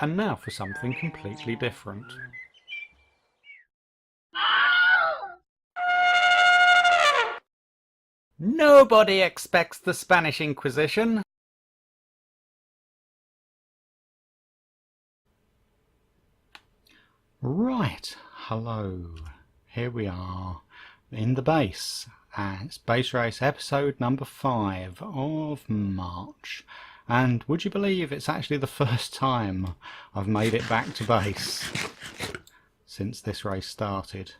And now for something completely different. Nobody expects the Spanish Inquisition. Right, hello. Here we are in the base. It's Base Race episode number 5 of March. And would you believe it's actually the first time I've made it back to base since this race started.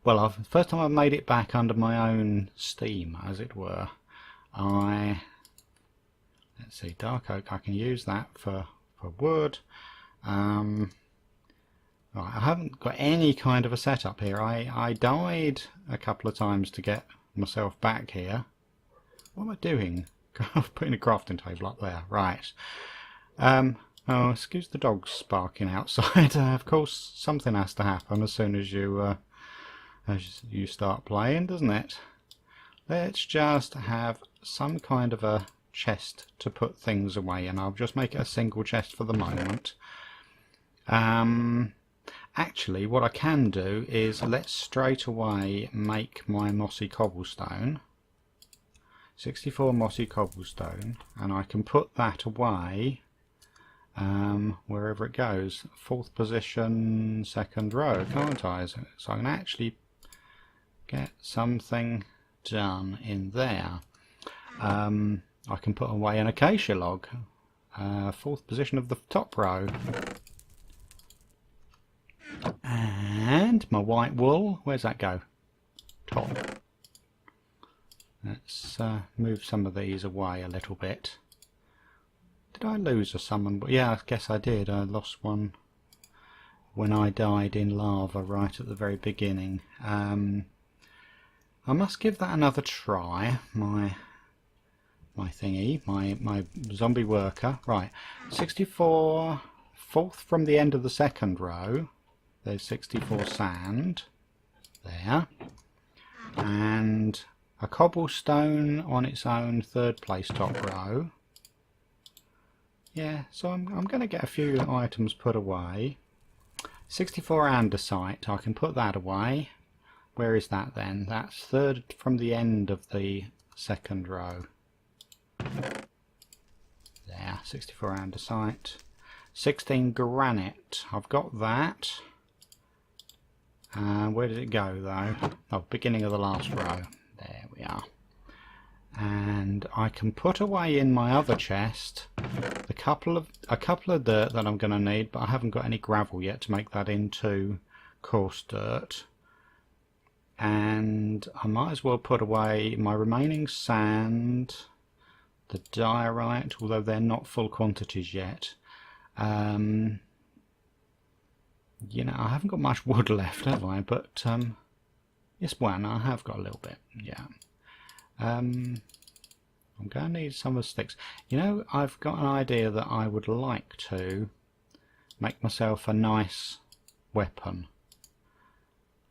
Well, first time I've made it back under my own steam, as it were. Let's see, dark oak, I can use that for wood. Right, I haven't got any kind of a setup here. I died a couple of times to get myself back here. What am I doing? I'm putting a crafting table up there. Right. Oh, excuse the dogs barking outside. Of course, something has to happen as soon as you start playing, doesn't it? Let's just have some kind of a chest to put things away, and I'll just make it a single chest for the moment. Actually, what I can do is let's straight away make my mossy cobblestone. 64 mossy cobblestone, and I can put that away wherever it goes. 4th position, 2nd row, can't I? So I can actually get something done in there. I can put away an acacia log. 4th position of the top row. And my white wool, where's that go? Top. Let's move some of these away a little bit. Did I lose a summon? Yeah, I guess I did. I lost one when I died in lava right at the very beginning. I must give that another try. My thingy, my zombie worker. Right, 64, 4th from the end of the 2nd row. There's 64 sand there, and a cobblestone on its own 3rd place top row. Yeah, so I'm going to get a few items put away. 64 andesite, I can put that away. Where is that then? That's 3rd from the end of the 2nd row. There, 64 andesite. 16 granite, I've got that. Where did it go though? Oh, beginning of the last row. There we are. And I can put away in my other chest a couple of dirt that I'm going to need, but I haven't got any gravel yet to make that into coarse dirt. And I might as well put away my remaining sand, the diorite, although they're not full quantities yet. You know, I haven't got much wood left, have I? But yes, one, I have got a little bit. Yeah. I'm going to need some of the sticks. You know, I've got an idea that I would like to make myself a nice weapon,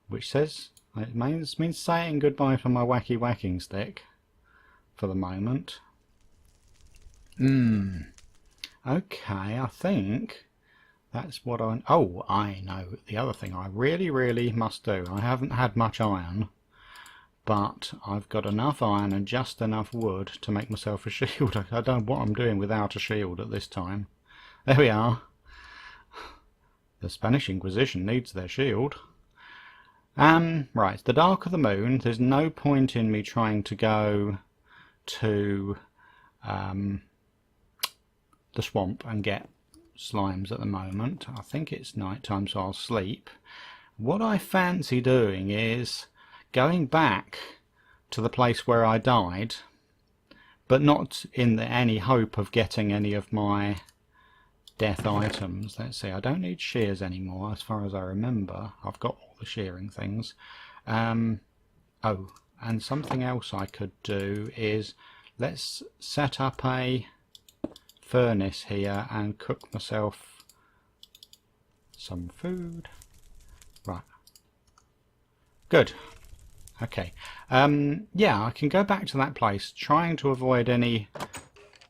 which says it means saying goodbye for my wacky whacking stick for the moment. Okay, I think that's what I... Oh, I know the other thing I really must do. I haven't had much iron, but I've got enough iron and just enough wood to make myself a shield. I don't know what I'm doing without a shield at this time. There we are. The Spanish Inquisition needs their shield. Right, the darker the moon, there's no point in me trying to go to the swamp and get slimes at the moment. I think it's night time, so I'll sleep. What I fancy doing is going back to the place where I died, but not in any hope of getting any of my death items. Let's see, I don't need shears anymore as far as I remember. I've got all the shearing things. Oh, and something else I could do is let's set up a furnace here and cook myself some food. Right, good. Okay, yeah, I can go back to that place trying to avoid any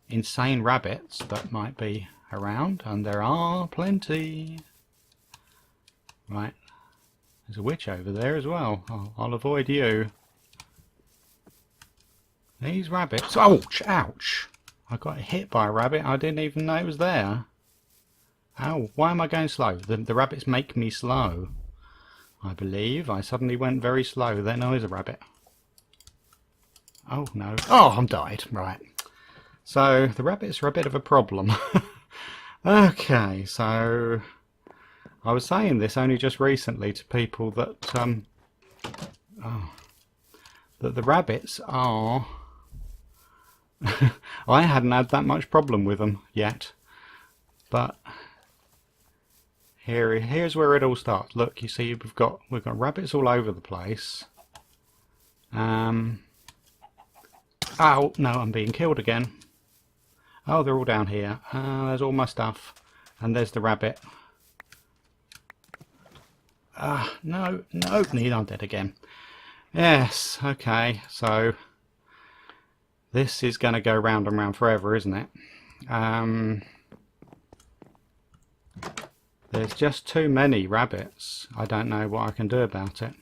insane rabbits that might be around, and there are plenty. Right, there's a witch over there as well. I'll avoid you. These rabbits... Ouch! Ouch! I got hit by a rabbit. I didn't even know it was there. Ow, why am I going slow? The rabbits make me slow. I believe I suddenly went very slow. There now is a rabbit. Oh no. Oh, I'm died. Right. So the rabbits are a bit of a problem. Okay, so I was saying this only just recently to people that that the rabbits are I hadn't had that much problem with them yet, but here's where it all starts. Look, you see we've got rabbits all over the place. Oh no, I'm being killed again. Oh, they're all down here. There's all my stuff, and there's the rabbit. No, I'm dead again. Yes, okay, so this is going to go round and round forever, isn't it? There's just too many rabbits. I don't know what I can do about it.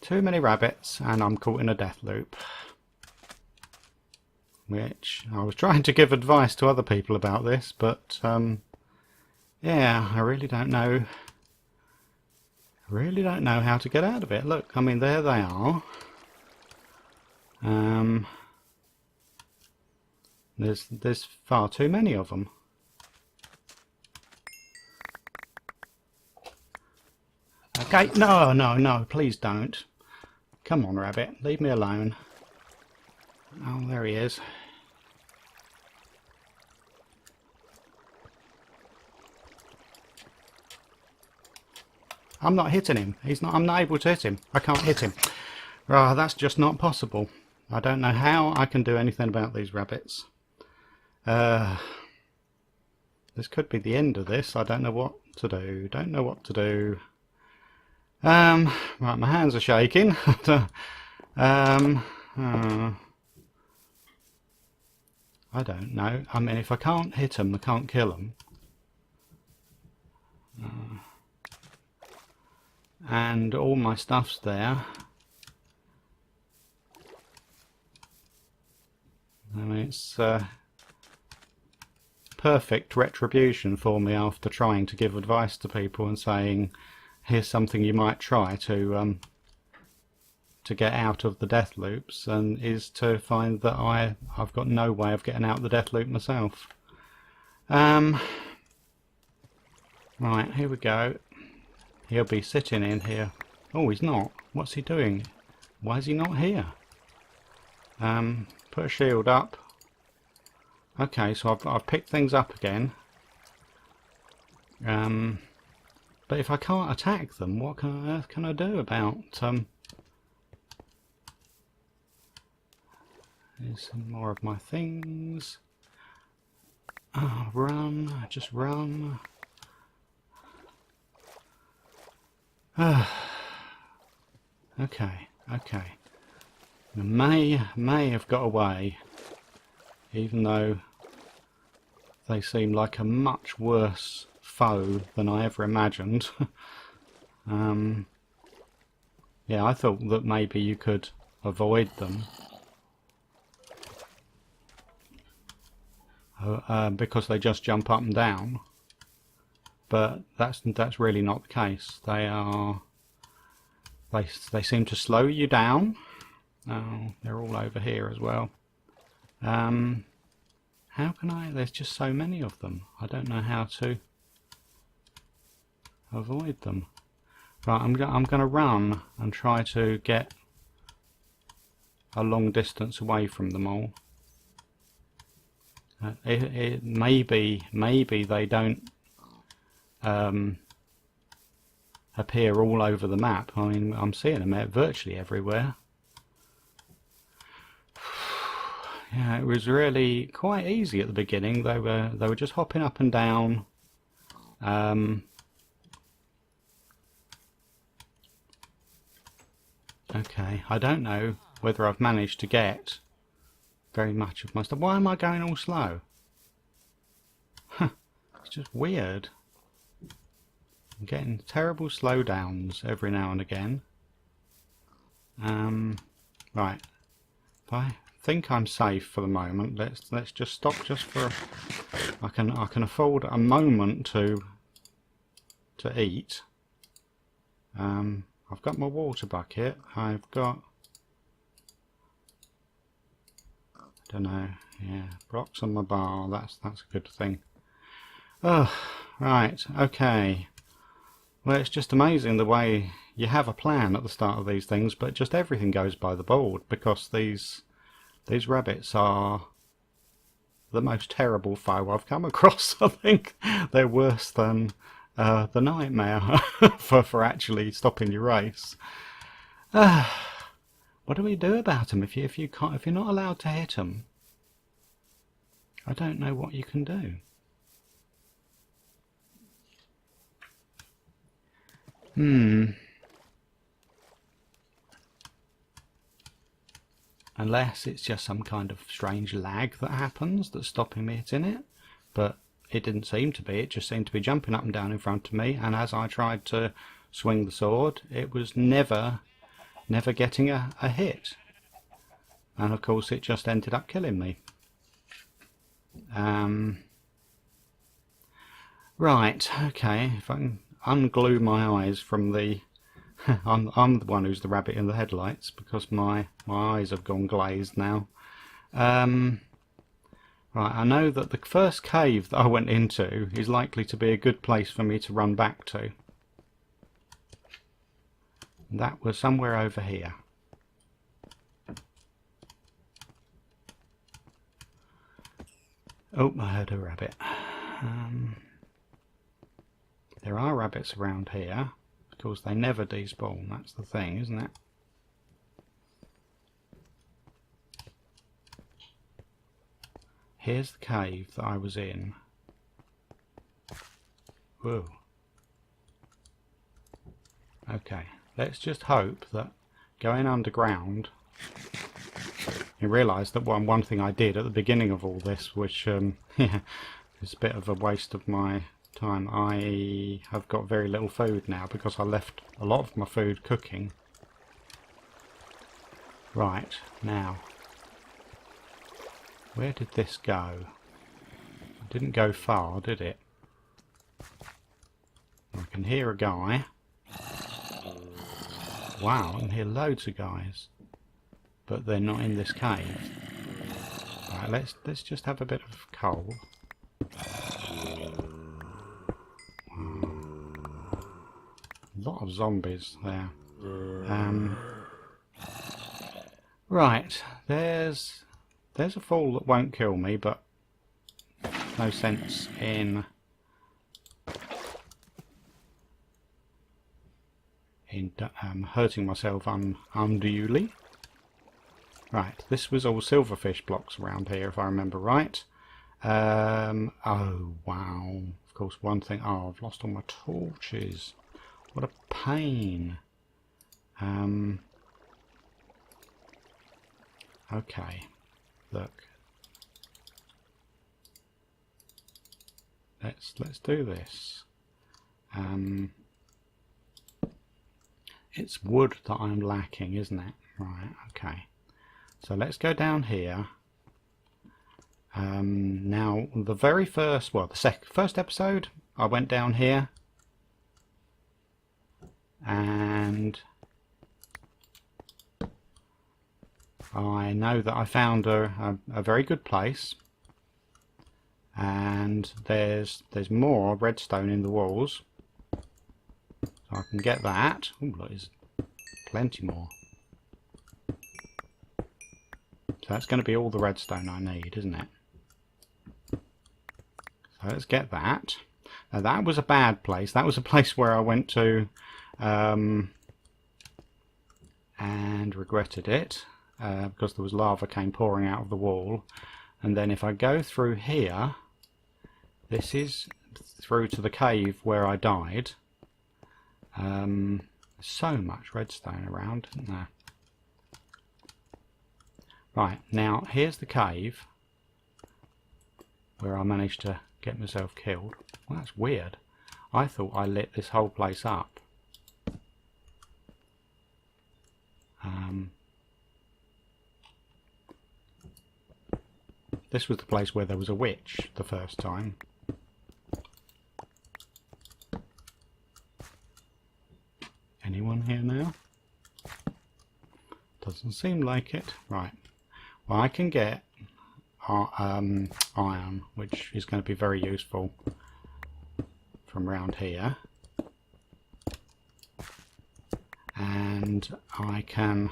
Too many rabbits, and I'm caught in a death loop. Which, I was trying to give advice to other people about this, but yeah, I really don't know. Really don't know how to get out of it. Look, I mean, there they are. There's far too many of them. Okay, no, please don't. Come on, rabbit, leave me alone. Oh, there he is. I'm not hitting him. I'm not able to hit him. I can't hit him. Oh, that's just not possible. I don't know how I can do anything about these rabbits. This could be the end of this. I don't know what to do. Right, my hands are shaking. I don't know. I mean, if I can't hit them, I can't kill them. And all my stuff's there. I mean, it's perfect retribution for me after trying to give advice to people and saying, here's something you might try to get out of the death loops, and is to find that I've got no way of getting out of the death loop myself. Right, here we go. He'll be sitting in here. Oh, he's not. What's he doing? Why is he not here? Put a shield up. Okay, so I've picked things up again. But if I can't attack them, what on earth can I do about... Here's some more of my things. Oh, run, just run. Okay. I may have got away, even though they seem like a much worse foe than I ever imagined. Yeah, I thought that maybe you could avoid them. Because they just jump up and down, but that's really not the case. They seem to slow you down. Oh, they're all over here as well. How can I? There's just so many of them. I don't know how to avoid them. Right, I'm going to run and try to get a long distance away from them all. Maybe they don't appear all over the map. I mean, I'm seeing them virtually everywhere. Yeah, it was really quite easy at the beginning. They were just hopping up and down. Okay, I don't know whether I've managed to get very much of my stuff. Why am I going all slow? Huh, it's just weird. I'm getting terrible slowdowns every now and again. Right. I think I'm safe for the moment. Let's just stop just for. I can afford a moment to eat. I've got my water bucket. I've got. I don't know. Yeah, blocks on my bar. That's a good thing. Oh, right. Okay. Well, it's just amazing the way you have a plan at the start of these things, but just everything goes by the board because these rabbits are the most terrible foe I've come across. I think they're worse than the nightmare for actually stopping your race. What do we do about them if you're not allowed to hit them? I don't know what you can do. Unless it's just some kind of strange lag that happens that's stopping me hitting it. But it didn't seem to be. It just seemed to be jumping up and down in front of me, and as I tried to swing the sword, it was never getting a hit. And of course it just ended up killing me. Right, okay, if I can unglue my eyes from the... I'm the one who's the rabbit in the headlights because my eyes have gone glazed now. Right, I know that the first cave that I went into is likely to be a good place for me to run back to. That was somewhere over here. Oh, I heard a rabbit. There are rabbits around here. Of course, they never despawn. That's the thing, isn't it? Here's the cave that I was in. Whoa. Okay, let's just hope that going underground... You realise that one thing I did at the beginning of all this, which yeah, is a bit of a waste of my time. I have got very little food now because I left a lot of my food cooking. Right, now, where did this go? It didn't go far, did it? I can hear a guy. Wow, I can hear loads of guys. But they're not in this cave. Right, let's just have a bit of coal. A lot of zombies there. Right, there's a fall that won't kill me, but no sense in hurting myself unduly. Right, this was all silverfish blocks around here, if I remember right. Oh, wow. Of course, one thing... Oh, I've lost all my torches. What a pain. Okay, look. Let's do this. It's wood that I'm lacking, isn't it? Right, okay. So let's go down here. Now, the very first, well, the first episode, I went down here. And I know that I found a very good place. And there's more redstone in the walls. So I can get that. Ooh, there's plenty more. So that's going to be all the redstone I need, isn't it? So let's get that. Now that was a bad place. That was a place where I went to and regretted it because there was lava came pouring out of the wall. And then if I go through here, this is through to the cave where I died. So much redstone around, isn't there? Right, now here's the cave where I managed to get myself killed. Well, that's weird. I thought I lit this whole place up. This was the place where there was a witch the first time. Anyone here now? Doesn't seem like it. Right. Well, I can get iron, which is going to be very useful from around here. And I can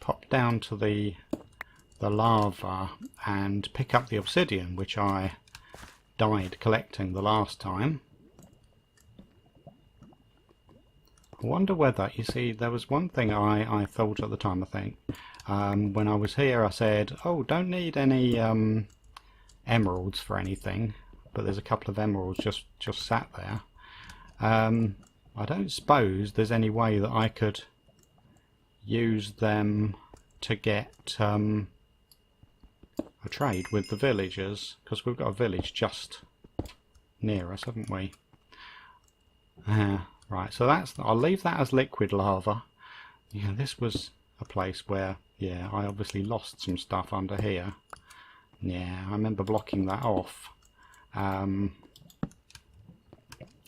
pop down to the lava and pick up the obsidian, which I died collecting the last time. I wonder whether, you see, there was one thing I thought at the time, I think. When I was here I said, oh, don't need any emeralds for anything, but there's a couple of emeralds just sat there. I don't suppose there's any way that I could use them to get a trade with the villagers, because we've got a village just near us, haven't we? Right, so I'll leave that as liquid lava. Yeah, this was a place where, yeah, I obviously lost some stuff under here. Yeah, I remember blocking that off. That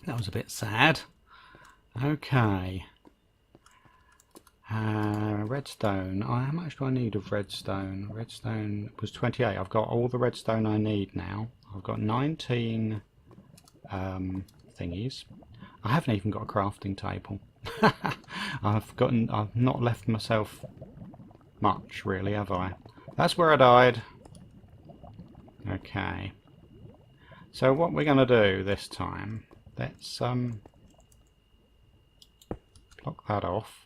was a bit sad. Okay. Redstone. How much do I need of redstone? Redstone was 28. I've got all the redstone I need now. I've got 19 thingies. I haven't even got a crafting table. I've not left myself much, really, have I? That's where I died. Okay. So what we're going to do this time, let's block that off.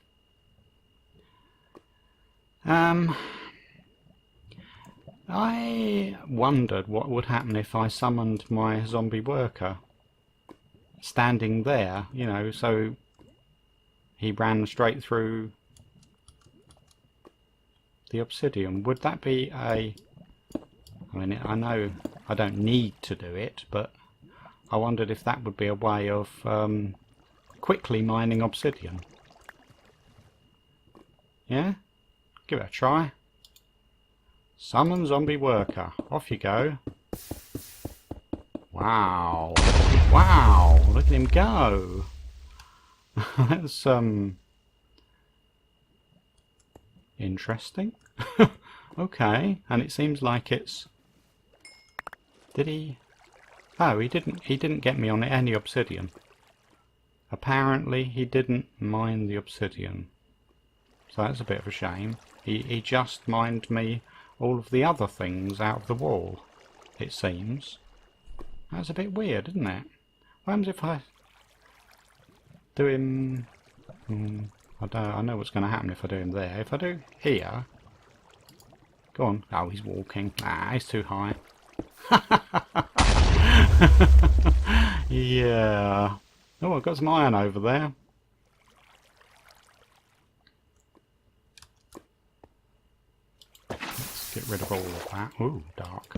I wondered what would happen if I summoned my zombie worker standing there, you know, so he ran straight through the obsidian. Would that be a... I mean, I know I don't need to do it, but I wondered if that would be a way of quickly mining obsidian. Yeah? Give it a try. Summon zombie worker. Off you go. Wow. Wow, look at him go. That's interesting. Okay, and it seems like it's... Did he... Oh, he didn't get me on any obsidian. Apparently he didn't mine the obsidian. So that's a bit of a shame. He just mined me all of the other things out of the wall, it seems. That's a bit weird, isn't it? What happens if I do him... I know what's going to happen if I do him there. If I do here... Go on. Oh, he's walking. Ah, he's too high. Yeah. Oh, I've got some iron over there. Let's get rid of all of that. Ooh, dark.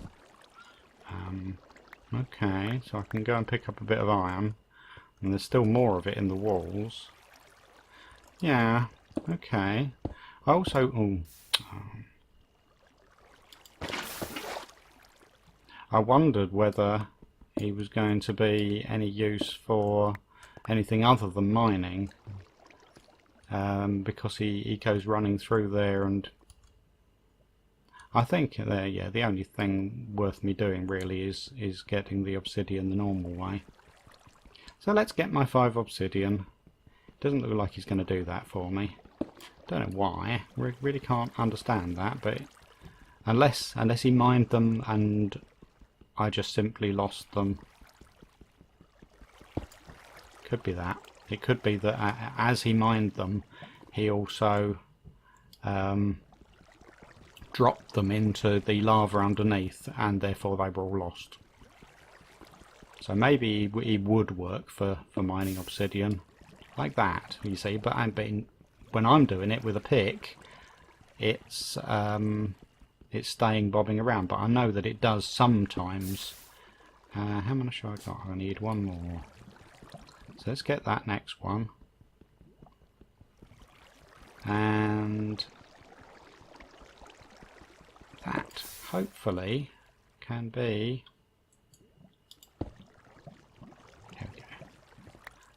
Okay, so I can go and pick up a bit of iron. And there's still more of it in the walls. Yeah, okay. I also... I wondered whether he was going to be any use for anything other than mining. Because he goes running through there, and I think yeah, the only thing worth me doing really is getting the obsidian the normal way. So let's get my 5 obsidian. Doesn't look like he's going to do that for me. Don't know why. Really can't understand that, but unless he mined them and I just simply lost them. Could be that. It could be that as he mined them, he also dropped them into the lava underneath, and therefore they were all lost. So maybe he would work for mining obsidian like that, you see, but when I'm doing it with a pick, it's staying bobbing around, but I know that it does sometimes. How many should I got? I need one more. So let's get that next one. And that hopefully can be... There we go.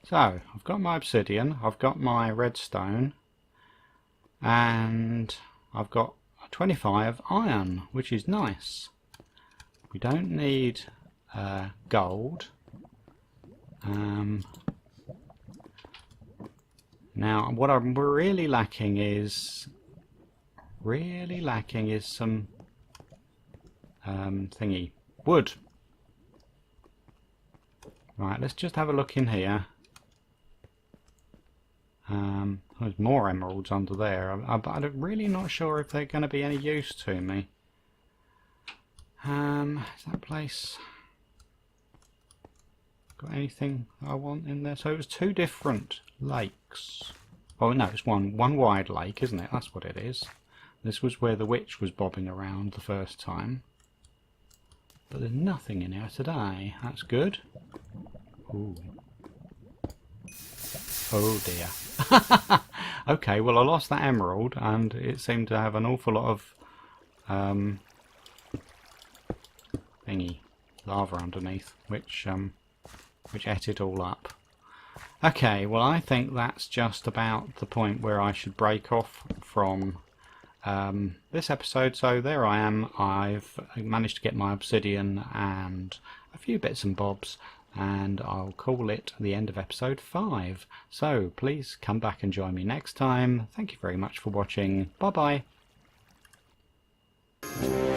So I've got my obsidian, I've got my redstone, and I've got 25 iron, which is nice. We don't need gold. Now what I'm really lacking is some thingy wood. Right, let's just have a look in here. There's more emeralds under there, but I'm really not sure if they're going to be any use to me. Is that place got anything I want in there? So it was 2 different lakes. Oh no, it's one wide lake, isn't it? That's what it is. This was where the witch was bobbing around the first time. But there's nothing in here today. That's good. Ooh. Oh dear. Okay, well I lost that emerald and it seemed to have an awful lot of thingy lava underneath, which ate it all up. Okay, well I think that's just about the point where I should break off from this episode. So there I am. I've managed to get my obsidian and a few bits and bobs, and I'll call it the end of episode 5. So please come back and join me next time. Thank you very much for watching. Bye bye.